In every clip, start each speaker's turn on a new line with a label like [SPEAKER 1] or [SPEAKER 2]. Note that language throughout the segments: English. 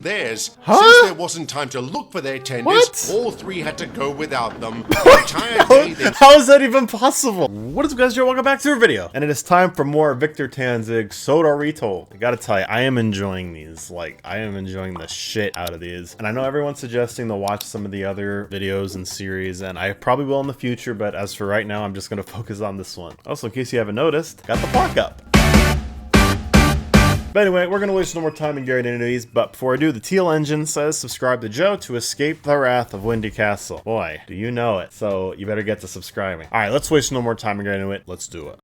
[SPEAKER 1] theirs.
[SPEAKER 2] Huh?
[SPEAKER 1] Since there wasn't time to look for their tenders,
[SPEAKER 2] What?
[SPEAKER 1] all three had to go without them. The entire day they...
[SPEAKER 2] How is that even possible? What is up, guys? Welcome back to our video. And it is time for more Victor Tanzig Sodor Retold. I gotta tell you, I am enjoying these. Like, I am enjoying the shit out of these. And I know everyone's suggesting to watch some of the other videos and series, and I probably will in the future, but as for right now, I'm just gonna focus on this one. Also, in case you haven't noticed, got the block up. But anyway, we're gonna waste no more time in getting into these, but before I do, the Teal Engine says subscribe to Joe to escape the wrath of Windy Castle. Boy, do you know it. So you better get to subscribing. Alright, let's waste no more time and get into it. Let's do it.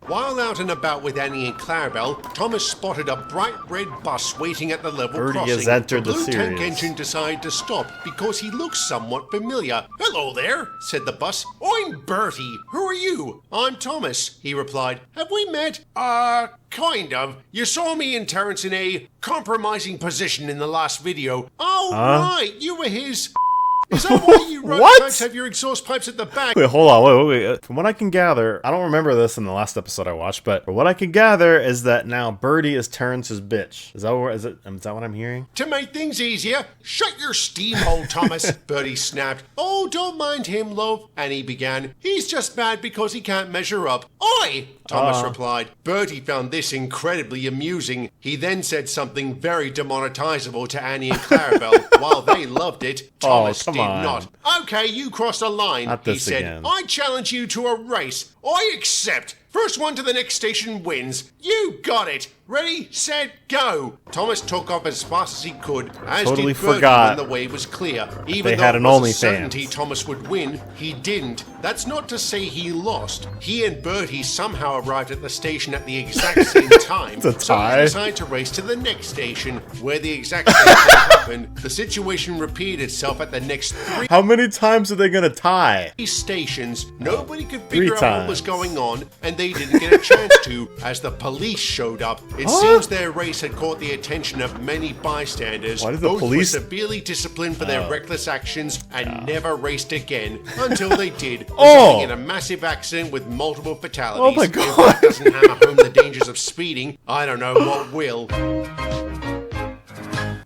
[SPEAKER 1] While out and about with Annie and Clarabelle, Thomas spotted a bright red bus waiting at the level
[SPEAKER 2] Bertie
[SPEAKER 1] crossing.
[SPEAKER 2] has entered the
[SPEAKER 1] blue tank
[SPEAKER 2] series.
[SPEAKER 1] engine decided to stop because he looked somewhat familiar. "Hello there," said the bus. "I'm Bertie. Who are you?" "I'm Thomas," he replied. "Have we met?" Kind of. You saw me and Terrence in a compromising position in the last video." "Oh, right, you were his..." "Is that why you
[SPEAKER 2] What?
[SPEAKER 1] road have your exhaust pipes at the back?"
[SPEAKER 2] Wait, hold on, wait. From what I can gather, I don't remember this in the last episode I watched, but from what I can gather is that now Bertie is Terrence's bitch. Is that what I'm hearing?
[SPEAKER 1] "To make things easier, shut your steam hole, Thomas," Bertie snapped. "Oh, don't mind him, love," Annie began. "He's just mad because he can't measure up." "Oi!" Thomas replied. Bertie found this incredibly amusing. He then said something very demonetizable to Annie and Clarabelle. While they loved it, Thomas did not. "Okay, you crossed a line," he said.
[SPEAKER 2] Again.
[SPEAKER 1] "I challenge you to a race. I accept. First one to the next station wins. You got it. Ready, set, go." Thomas took off as fast as he could, as
[SPEAKER 2] Totally
[SPEAKER 1] did Bertie
[SPEAKER 2] forgot
[SPEAKER 1] when the way was clear. Even
[SPEAKER 2] they
[SPEAKER 1] though
[SPEAKER 2] had
[SPEAKER 1] it
[SPEAKER 2] an
[SPEAKER 1] was a
[SPEAKER 2] OnlyFans.
[SPEAKER 1] certainty Thomas would win, he didn't. That's not to say he lost. He and Bertie somehow arrived at the station at the exact same time.
[SPEAKER 2] It's a
[SPEAKER 1] So
[SPEAKER 2] tie.
[SPEAKER 1] they decided to race to the next station, where the exact same thing happened. The situation repeated itself at the next
[SPEAKER 2] How many times are they gonna tie?
[SPEAKER 1] three stations. Nobody could
[SPEAKER 2] Three
[SPEAKER 1] figure out what was
[SPEAKER 2] times.
[SPEAKER 1] going on, and they didn't get a chance to, as the police showed up. It seems their race had caught the attention of many bystanders.
[SPEAKER 2] Why did the
[SPEAKER 1] Both
[SPEAKER 2] police-
[SPEAKER 1] were severely disciplined for their reckless actions and never raced again until they did,
[SPEAKER 2] Oh.
[SPEAKER 1] resulting in a massive accident with multiple fatalities.
[SPEAKER 2] Oh my
[SPEAKER 1] If
[SPEAKER 2] God.
[SPEAKER 1] that doesn't hammer home the dangers of speeding, I don't know what will.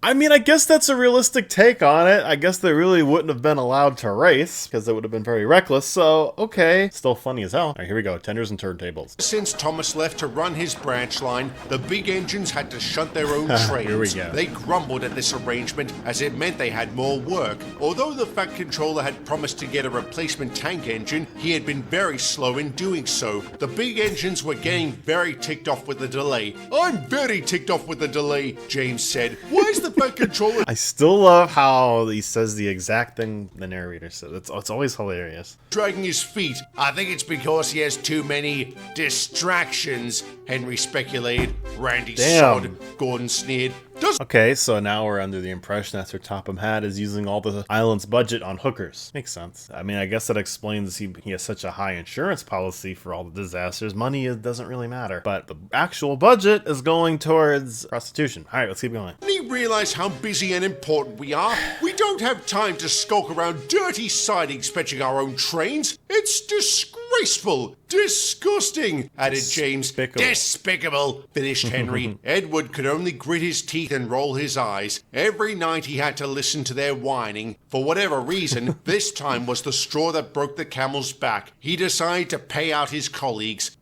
[SPEAKER 2] I mean, I guess that's a realistic take on it. I guess they really wouldn't have been allowed to race, because it would have been very reckless, so, okay. Still funny as hell. Alright, here we go. Tenders and turntables.
[SPEAKER 1] Since Thomas left to run his branch line, the big engines had to shunt their own trains.
[SPEAKER 2] Here we go.
[SPEAKER 1] They grumbled at this arrangement as it meant they had more work. Although the Fat Controller had promised to get a replacement tank engine, he had been very slow in doing so. The big engines were getting very ticked off with the delay. "I'm very ticked off with the delay," James said. "Why is the Fat Controller..."
[SPEAKER 2] I still love how he says the exact thing the narrator said. It's always hilarious.
[SPEAKER 1] "Dragging his feet. I think it's because he has too many distractions," Henry speculated. "Randy
[SPEAKER 2] Damn.
[SPEAKER 1] sod," Gordon sneered. "Does
[SPEAKER 2] Okay, so now we're under the impression that Sir Topham Hatt is using all the island's budget on hookers. Makes sense. I mean, I guess that explains he has such a high insurance policy for all the disasters. Money doesn't really matter. But the actual budget is going towards prostitution. Alright, let's keep going.
[SPEAKER 1] we realize how busy and important we are? We don't have time to skulk around dirty sidings fetching our own trains. It's disgraceful. Disgusting," added James.
[SPEAKER 2] Despicable.
[SPEAKER 1] "Despicable," finished Henry. Edward could only grit his teeth and roll his eyes. Every night he had to listen to their whining. For whatever reason, this time was the straw that broke the camel's back. He decided to pay out his colleagues.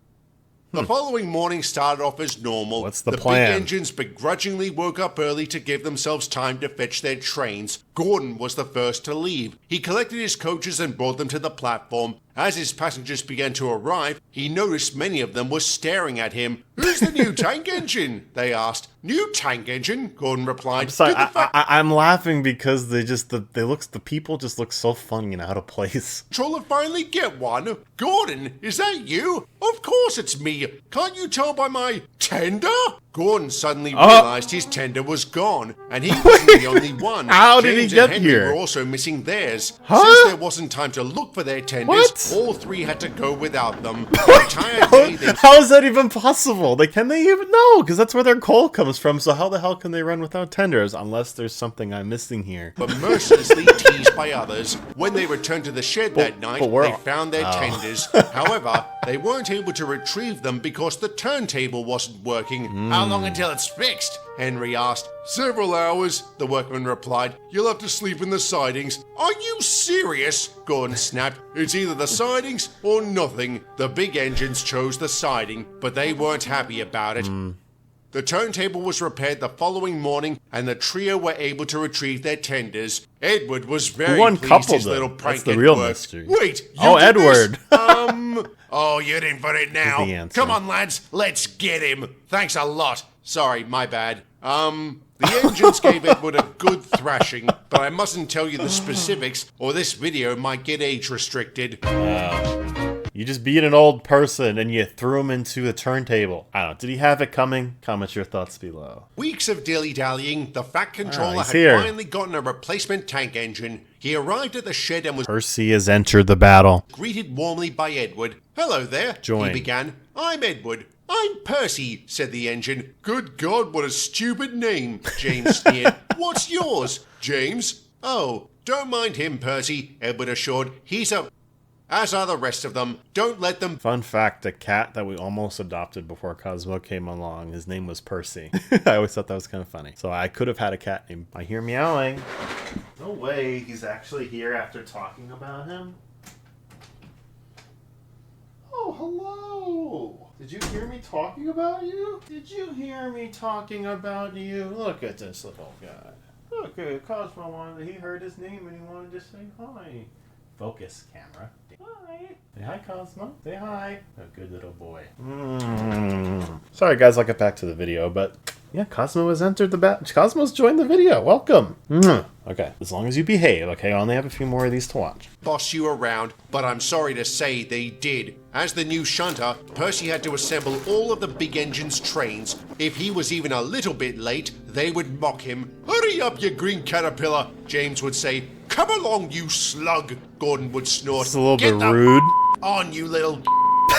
[SPEAKER 1] The following morning started off as normal.
[SPEAKER 2] What's the
[SPEAKER 1] big
[SPEAKER 2] plan?
[SPEAKER 1] engines begrudgingly woke up early to give themselves time to fetch their trains. Gordon was the first to leave. He collected his coaches and brought them to the platform. As his passengers began to arrive, he noticed many of them were staring at him. "Who's the new tank engine?" they asked. "New tank engine?" Gordon replied.
[SPEAKER 2] Sorry,
[SPEAKER 1] "Did the Fat
[SPEAKER 2] I'm laughing because the people just look so funny and out of place.
[SPEAKER 1] Controller finally get one? Gordon, is that you? Of course it's me. Can't you tell by my tender? Gordon suddenly realized his tender was gone, and he wasn't the only one.
[SPEAKER 2] How did he
[SPEAKER 1] James
[SPEAKER 2] get
[SPEAKER 1] and Henry
[SPEAKER 2] here?
[SPEAKER 1] were also missing theirs.
[SPEAKER 2] Huh?
[SPEAKER 1] Since there wasn't time to look for their tenders,
[SPEAKER 2] What?
[SPEAKER 1] all three had to go without them. The entire day they
[SPEAKER 2] How is that even possible? Like, can they even know? Because that's where their coal comes from. So how the hell can they run without tenders? Unless there's something I'm missing here.
[SPEAKER 1] were mercilessly teased by others. When they returned to the shed that night,
[SPEAKER 2] but we're-
[SPEAKER 1] they found their tenders. However, they weren't able to retrieve them because the turntable wasn't working. How long until it's fixed? Henry asked. Several hours, the workman replied. You'll have to sleep in the sidings. Are you serious? Gordon snapped. It's either the sidings or nothing. The big engines chose the siding, but they weren't happy about it. The turntable was repaired the following morning, and the trio were able to retrieve their tenders. Edward was very pleased
[SPEAKER 2] uncoupled
[SPEAKER 1] his little
[SPEAKER 2] them?
[SPEAKER 1] prank
[SPEAKER 2] That's the
[SPEAKER 1] had
[SPEAKER 2] real
[SPEAKER 1] worked.
[SPEAKER 2] mystery.
[SPEAKER 1] Wait, you
[SPEAKER 2] Oh,
[SPEAKER 1] did this?
[SPEAKER 2] Edward.
[SPEAKER 1] Oh, you didn't put it now.
[SPEAKER 2] the answer.
[SPEAKER 1] Come on, lads, let's get him. Thanks a lot. Sorry, my bad. The engines gave Edward a good thrashing, but I mustn't tell you the specifics, or this video might get age restricted.
[SPEAKER 2] You just beat an old person and you threw him into a turntable. I don't know. Did he have it coming? Comment your thoughts below.
[SPEAKER 1] Weeks of dilly-dallying, the Fat Controller
[SPEAKER 2] he's
[SPEAKER 1] had
[SPEAKER 2] here.
[SPEAKER 1] finally gotten a replacement tank engine. He arrived at the shed and was
[SPEAKER 2] Percy has entered the battle.
[SPEAKER 1] greeted warmly by Edward. Hello there,
[SPEAKER 2] Join.
[SPEAKER 1] he began. I'm Edward. I'm Percy, said the engine. Good God, what a stupid name, James sneered. What's yours, James? Oh, don't mind him, Percy, Edward assured. He's a... As are the rest of them. Don't let them...
[SPEAKER 2] Fun fact, the cat that we almost adopted before Cosmo came along, his name was Percy. I always thought that was kind of funny. So I could have had a cat named... I hear meowing. No way, he's actually here after talking about him. Oh, hello. Did you hear me talking about you? Did you hear me talking about you? Look at this little guy. Look at Cosmo wanted, he heard his name and he wanted to say hi. Focus, camera. Hi. Say hi, Cosmo. Say hi. A good little boy. Sorry, guys, I'll get back to the video, but yeah, Cosmo has entered the Cosmo's joined the video. Welcome. Okay, as long as you behave, okay? I only have a few more of these to watch.
[SPEAKER 1] boss you around, but I'm sorry to say they did. As the new shunter, Percy had to assemble all of the big engine's trains. If he was even a little bit late, they would mock him. Hurry up, you green caterpillar, James would say. Come along, you slug, Gordon would snort.
[SPEAKER 2] It's a little
[SPEAKER 1] Get
[SPEAKER 2] bit
[SPEAKER 1] the
[SPEAKER 2] rude.
[SPEAKER 1] on, you little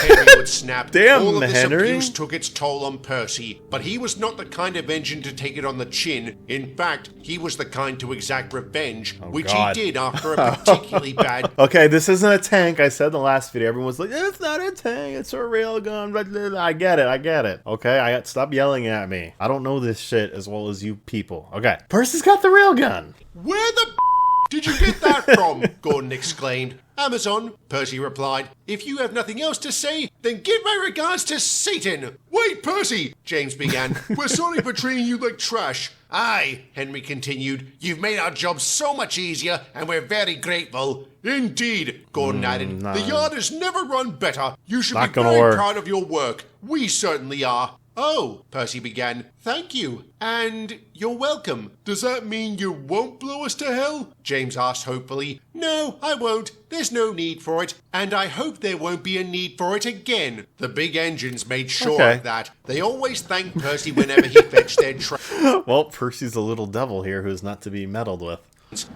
[SPEAKER 1] Henry would snap.
[SPEAKER 2] Damn,
[SPEAKER 1] all of this
[SPEAKER 2] Henry.
[SPEAKER 1] abuse took its toll on Percy, but he was not the kind of engine to take it on the chin. In fact, he was the kind to exact revenge, which
[SPEAKER 2] God.
[SPEAKER 1] he did after a particularly bad...
[SPEAKER 2] Okay, this isn't a tank. I said in the last video, everyone's like, it's not a tank, it's a railgun. Blah, blah, blah. I get it. Okay, stop yelling at me. I don't know this shit as well as you people. Okay, Percy's got the railgun.
[SPEAKER 1] Where the did you get that from? Gordon exclaimed. Amazon, Percy replied. If you have nothing else to say, then give my regards to Satan. Wait, Percy, James began. We're sorry for treating you like trash. Aye, Henry continued. You've made our job so much easier, and we're very grateful. Indeed, Gordon added.
[SPEAKER 2] no.
[SPEAKER 1] The yard has never run better. You should
[SPEAKER 2] Not
[SPEAKER 1] be
[SPEAKER 2] gonna
[SPEAKER 1] very
[SPEAKER 2] work.
[SPEAKER 1] proud of your work. We certainly are. Oh, Percy began. Thank you. And you're welcome. Does that mean you won't blow us to hell? James asked hopefully. No, I won't. There's no need for it. And I hope there won't be a need for it again. The big engines made sure
[SPEAKER 2] Okay.
[SPEAKER 1] of that. They always thanked Percy whenever he fetched their train.
[SPEAKER 2] Well, Percy's a little devil here who's not to be meddled with.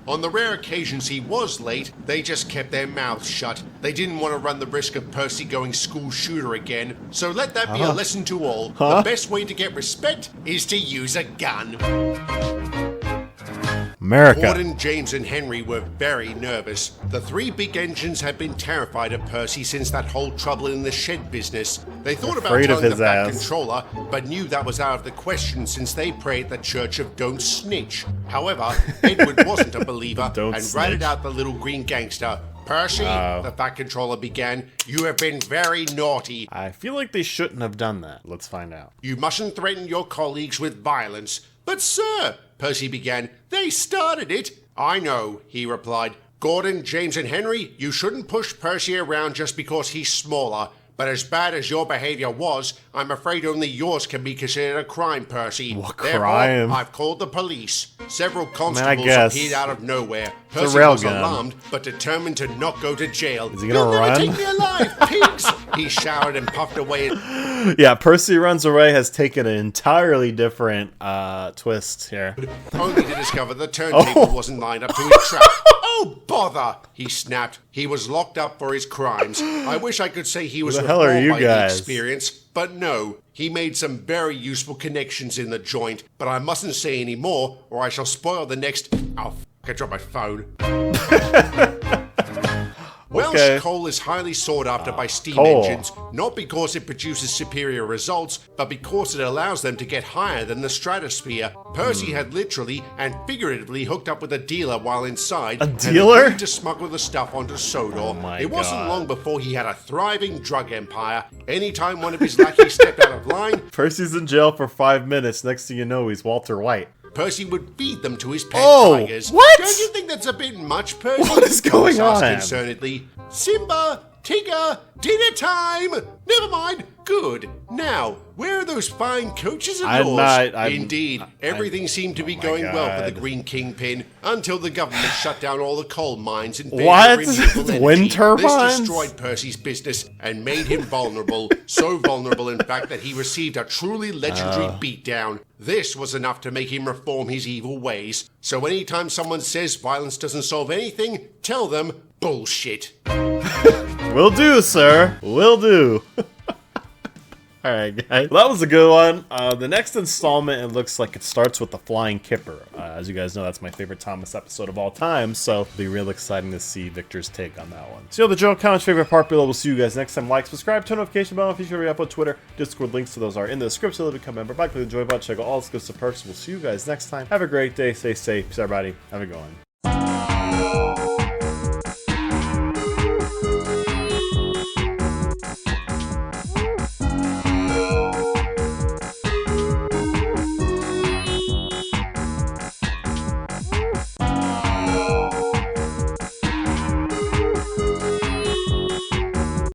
[SPEAKER 1] On the rare occasions he was late, they just kept their mouths shut. They didn't want to run the risk of Percy going school shooter again. So let that be a lesson to all. The best way to get respect is to use a gun.
[SPEAKER 2] America.
[SPEAKER 1] Gordon, James, and Henry were very nervous. The three big engines had been terrified of Percy since that whole trouble in the shed business. They thought about
[SPEAKER 2] Afraid of
[SPEAKER 1] telling the
[SPEAKER 2] his
[SPEAKER 1] Fat
[SPEAKER 2] ass.
[SPEAKER 1] Controller, but knew that was out of the question since they pray at the Church of Don't Snitch. However, Edward wasn't a believer
[SPEAKER 2] Don't
[SPEAKER 1] and
[SPEAKER 2] snitch.
[SPEAKER 1] ratted out the little green gangster. Percy, the Fat Controller began, you have been very naughty.
[SPEAKER 2] I feel like they shouldn't have done that. Let's find out.
[SPEAKER 1] You mustn't threaten your colleagues with violence. But sir, Percy began, they started it. I know, he replied. Gordon, James, and Henry, you shouldn't push Percy around just because he's smaller. But as bad as your behavior was, I'm afraid only yours can be considered a crime, Percy.
[SPEAKER 2] What
[SPEAKER 1] Therefore,
[SPEAKER 2] crime?
[SPEAKER 1] I've called the police. Several
[SPEAKER 2] I
[SPEAKER 1] constables
[SPEAKER 2] guess.
[SPEAKER 1] appeared out of nowhere.
[SPEAKER 2] a
[SPEAKER 1] Percy was
[SPEAKER 2] railgun.
[SPEAKER 1] alarmed, but determined to not go to jail.
[SPEAKER 2] Is he gonna
[SPEAKER 1] You'll never
[SPEAKER 2] run?
[SPEAKER 1] take me alive, pigs! He shouted and puffed away.
[SPEAKER 2] Yeah, Percy Runs Away has taken an entirely different twist here.
[SPEAKER 1] Only to discover the turntable wasn't lined up to his trap. Oh, bother! He snapped. He was locked up for his crimes. I wish I could say he was
[SPEAKER 2] Who the hell are
[SPEAKER 1] reformed
[SPEAKER 2] you
[SPEAKER 1] by the
[SPEAKER 2] guys?
[SPEAKER 1] experience, but no. He made some very useful connections in the joint, but I mustn't say any more, or I shall spoil the next... Oh, I dropped my phone. Welsh coal is highly sought after by steam engines, not because it produces superior results, but because it allows them to get higher than the stratosphere. Percy had literally and figuratively hooked up with a dealer while inside.
[SPEAKER 2] A dealer?
[SPEAKER 1] And agreed to smuggle the stuff onto Sodor.
[SPEAKER 2] Oh my
[SPEAKER 1] it wasn't
[SPEAKER 2] God.
[SPEAKER 1] long before he had a thriving drug empire. Anytime one of his lackeys stepped out of line,
[SPEAKER 2] Percy's in jail for 5 minutes. Next thing you know, he's Walter White.
[SPEAKER 1] Percy would feed them to his pet
[SPEAKER 2] Oh,
[SPEAKER 1] tigers.
[SPEAKER 2] what?
[SPEAKER 1] Don't you think that's a bit much, Percy?
[SPEAKER 2] What is going
[SPEAKER 1] Thomas asked
[SPEAKER 2] on?
[SPEAKER 1] concernedly. Simba, Tigger, dinner time! Never mind. Good. Now, where are those fine coaches of yours? Indeed, everything seemed to be going well for the Green Kingpin until the government shut down all the coal mines in favor
[SPEAKER 2] What?
[SPEAKER 1] of renewable energy.
[SPEAKER 2] Wind turbines?
[SPEAKER 1] This destroyed Percy's business and made him vulnerable. So vulnerable, in fact, that he received a truly legendary beatdown. This was enough to make him reform his evil ways. So anytime someone says violence doesn't solve anything, tell them bullshit.
[SPEAKER 2] Will do, sir. Will do. Alright, guys. Well, that was a good one. The next installment, it looks like it starts with the Flying Kipper. As you guys know, that's my favorite Thomas episode of all time, so it'll be real exciting to see Victor's take on that one. So, you know the drill, comment, favorite part below. We'll see you guys next time. Like, subscribe, turn notification bell if you should be up on Twitter, Discord. Links to those are in the description. Become a member. Click the join button, check out all exclusive perks. We'll see you guys next time. Have a great day. Stay safe. Peace, everybody. Have a good one.